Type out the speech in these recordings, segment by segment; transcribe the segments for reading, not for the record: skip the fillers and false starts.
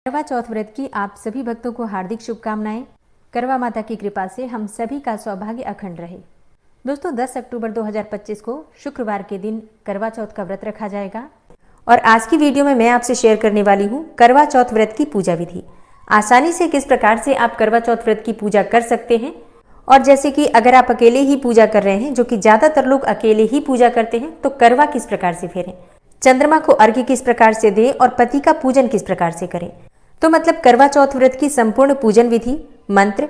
करवा चौथ व्रत की आप सभी भक्तों को हार्दिक शुभकामनाएं। करवा माता की कृपा से हम सभी का सौभाग्य अखंड रहे। दोस्तों 10 अक्टूबर 2025 को शुक्रवार के दिन करवा चौथ का व्रत रखा जाएगा और आज की वीडियो में मैं आपसे शेयर करने वाली हूँ करवा चौथ व्रत की पूजा विधि। आसानी से किस प्रकार से आप करवा चौथ व्रत की पूजा कर सकते हैं और जैसे कि अगर आप अकेले ही पूजा कर रहे हैं, जो कि ज़्यादातर लोग अकेले ही पूजा करते हैं, तो करवा किस प्रकार से फेरें, चंद्रमा को अर्घ्य किस प्रकार से दें और पति का पूजन किस प्रकार से करें। तो मतलब करवा चौथ व्रत की संपूर्ण पूजन विधि, मंत्र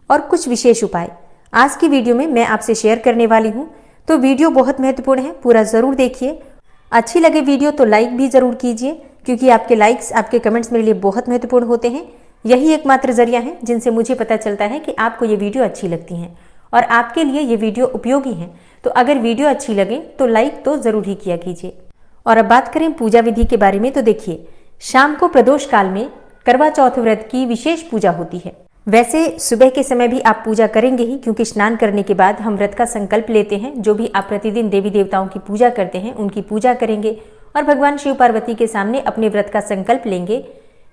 और कुछ विशेष उपाय आज की वीडियो में मैं आपसे शेयर करने वाली हूँ। तो वीडियो बहुत महत्वपूर्ण है, पूरा ज़रूर देखिए। अच्छी लगे वीडियो तो लाइक भी ज़रूर कीजिए, क्योंकि आपके लाइक्स, आपके कमेंट्स मेरे लिए बहुत महत्वपूर्ण होते हैं। यही एकमात्र जरिया है जिनसे मुझे पता चलता है कि आपको ये वीडियो अच्छी लगती हैं और आपके लिए ये वीडियो उपयोगी है। तो अगर वीडियो अच्छी लगे तो लाइक तो ज़रूर ही किया कीजिए। और अब बात करें पूजा विधि के बारे में, तो देखिए शाम को प्रदोष काल में करवा चौथ व्रत की विशेष पूजा होती है। वैसे सुबह के समय भी आप पूजा करेंगे ही, क्योंकि स्नान करने के बाद हम व्रत का संकल्प लेते हैं। जो भी आप प्रतिदिन देवी देवताओं की पूजा करते हैं उनकी पूजा करेंगे और भगवान शिव पार्वती के सामने अपने व्रत का संकल्प लेंगे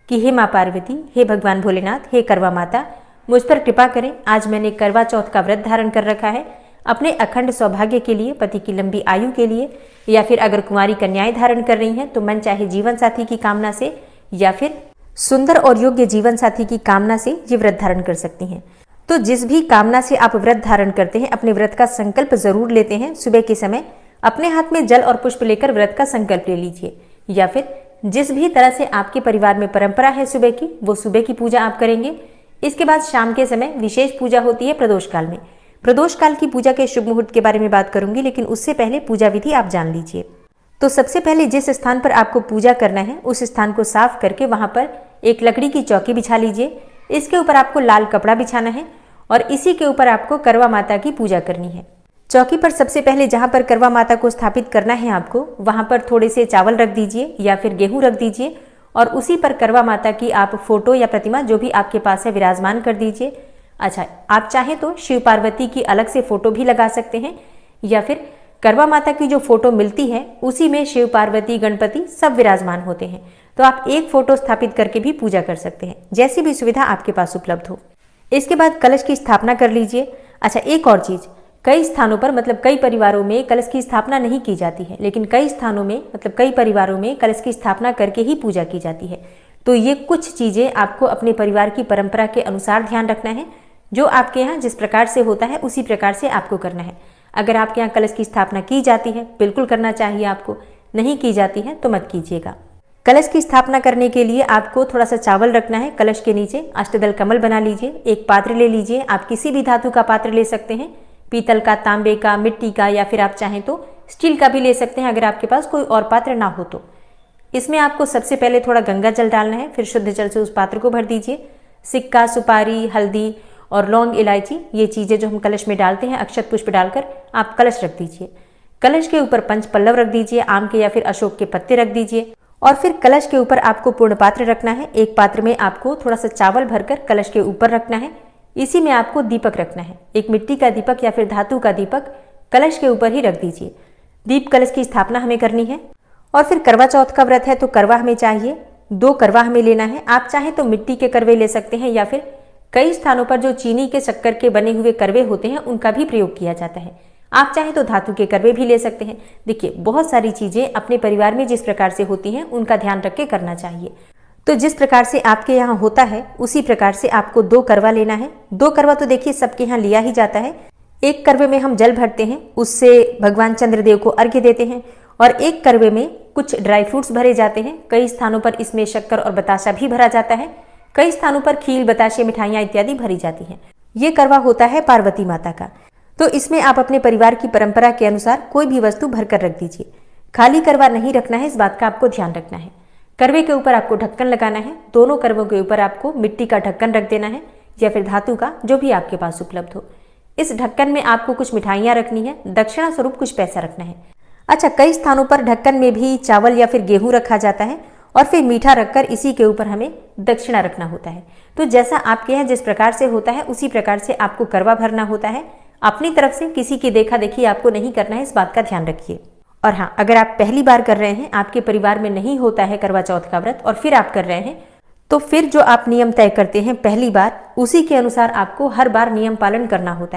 कि हे माँ पार्वती, हे भगवान भोलेनाथ, हे करवा माता, मुझ पर कृपा करें। आज मैंने करवा चौथ का व्रत धारण कर रखा है अपने अखंड सौभाग्य के लिए, पति की लंबी आयु के लिए, या फिर अगर कुंवारी कन्याएं धारण कर रही हैं तो मन चाहे जीवन साथी की कामना से या फिर सुंदर और योग्य जीवन साथी की कामना से ये व्रत धारण कर सकती हैं। तो जिस भी कामना से आप व्रत धारण करते हैं, अपने व्रत का संकल्प जरूर लेते हैं। सुबह के समय अपने हाथ में जल और पुष्प लेकर व्रत का संकल्प ले लीजिए, या फिर जिस भी तरह से आपके परिवार में परंपरा है सुबह की, वो सुबह की पूजा आप करेंगे। इसके बाद शाम के समय विशेष पूजा होती है प्रदोष काल में। प्रदोष काल की पूजा के शुभ मुहूर्त के बारे में बात करूंगी, लेकिन उससे पहले पूजा विधि आप जान लीजिए। तो सबसे पहले जिस स्थान पर आपको पूजा करना है उस स्थान को साफ करके वहां पर एक लकड़ी की चौकी बिछा लीजिए। इसके ऊपर आपको लाल कपड़ा बिछाना है और इसी के ऊपर आपको करवा माता की पूजा करनी है। चौकी पर सबसे पहले जहां पर करवा माता को स्थापित करना है आपको, वहां पर थोड़े से चावल रख दीजिए या फिर गेहूं रख दीजिए और उसी पर करवा माता की आप फोटो या प्रतिमा जो भी आपके पास है विराजमान कर दीजिए। अच्छा, आप चाहें तो शिव पार्वती की अलग से फोटो भी लगा सकते हैं, या फिर करवा माता की जो फोटो मिलती है उसी में शिव पार्वती गणपति सब विराजमान होते हैं। तो आप एक फोटो स्थापित करके भी पूजा कर सकते हैं, जैसी भी सुविधा आपके पास उपलब्ध हो। इसके बाद कलश की स्थापना कर लीजिए। अच्छा, एक और चीज, कई स्थानों पर मतलब कई परिवारों में कलश की स्थापना नहीं की जाती है, लेकिन कई स्थानों में मतलब कई परिवारों में कलश की स्थापना करके ही पूजा की जाती है। तो ये कुछ चीजें आपको अपने परिवार की परंपरा के अनुसार ध्यान रखना है। जो आपके यहाँ जिस प्रकार से होता है उसी प्रकार से आपको करना है। अगर आपके यहाँ कलश की स्थापना की जाती है, बिल्कुल करना चाहिए आपको, नहीं की जाती है तो मत कीजिएगा। कलश की स्थापना करने के लिए आपको थोड़ा सा चावल रखना है। कलश के नीचे अष्टदल कमल बना लीजिए। एक पात्र ले लीजिए, आप किसी भी धातु का पात्र ले सकते हैं, पीतल का, तांबे का, मिट्टी का, या फिर आप चाहें तो स्टील का भी ले सकते हैं अगर आपके पास कोई और पात्र ना हो तो। इसमें आपको सबसे पहले थोड़ा गंगा जल डालना है, फिर शुद्ध जल से उस पात्र को भर दीजिए। सिक्का, सुपारी, हल्दी और लौंग, इलायची, ये चीज़ें जो हम कलश में डालते हैं, अक्षत पुष्प डालकर आप कलश रख दीजिए। कलश के ऊपर पंच पल्लव रख दीजिए, आम के या फिर अशोक के पत्ते रख दीजिए और फिर कलश के ऊपर आपको पूर्ण पात्र रखना है। एक पात्र में आपको थोड़ा सा चावल भरकर कलश के ऊपर रखना है। इसी में आपको दीपक रखना है, एक मिट्टी का दीपक या फिर धातु का दीपक कलश के ऊपर ही रख दीजिए। दीप कलश की स्थापना हमें करनी है। और फिर करवा चौथ का व्रत है तो करवा हमें चाहिए, 2 करवा हमें लेना है। आप चाहें तो मिट्टी के करवे ले सकते हैं, या फिर कई स्थानों पर जो चीनी के शक्कर के बने हुए करवे होते हैं उनका भी प्रयोग किया जाता है। आप चाहें तो धातु के करवे भी ले सकते हैं। देखिए, बहुत सारी चीजें अपने परिवार में जिस प्रकार से होती हैं उनका ध्यान रख के करना चाहिए। तो जिस प्रकार से आपके यहाँ होता है उसी प्रकार से आपको 2 करवा लेना है। 2 करवा तो देखिए सबके यहाँ लिया ही जाता है। एक करवे में हम जल भरते हैं, उससे भगवान चंद्रदेव को अर्घ्य देते हैं, और एक करवे में कुछ ड्राई फ्रूट्स भरे जाते हैं। कई स्थानों पर इसमें शक्कर और बताशा भी भरा जाता है, कई स्थानों पर खील, बताशे, मिठाइयाँ इत्यादि भरी जाती हैं। ये करवा होता है पार्वती माता का। तो इसमें आप अपने परिवार की परंपरा के अनुसार कोई भी वस्तु भरकर रख दीजिए। खाली करवा नहीं रखना है, इस बात का आपको ध्यान रखना है। करवे के ऊपर आपको ढक्कन लगाना है। दोनों करवों के ऊपर आपको मिट्टी का ढक्कन रख देना है, या फिर धातु का, जो भी आपके पास उपलब्ध हो। इस ढक्कन में आपको कुछ मिठाइयाँ रखनी है, दक्षिणा स्वरूप कुछ पैसा रखना है। अच्छा, कई स्थानों पर ढक्कन में भी चावल या फिर गेहूं रखा जाता है और फिर मीठा रखकर इसी के ऊपर हमें दक्षिणा रखना होता है। तो जैसा आपके यहाँ जिस प्रकार से होता है उसी प्रकार से आपको करवा भरना होता है। अपनी तरफ से किसी की देखा देखी आपको नहीं करना है, इस बात का ध्यान रखिए। और हाँ, अगर आप पहली बार कर रहे हैं, आपके परिवार में नहीं होता है करवा चौथ का व्रत और फिर आप कर रहे हैं, तो फिर जो आप नियम तय करते हैं पहली बार, उसी के अनुसार आपको हर बार नियम पालन करना होता है।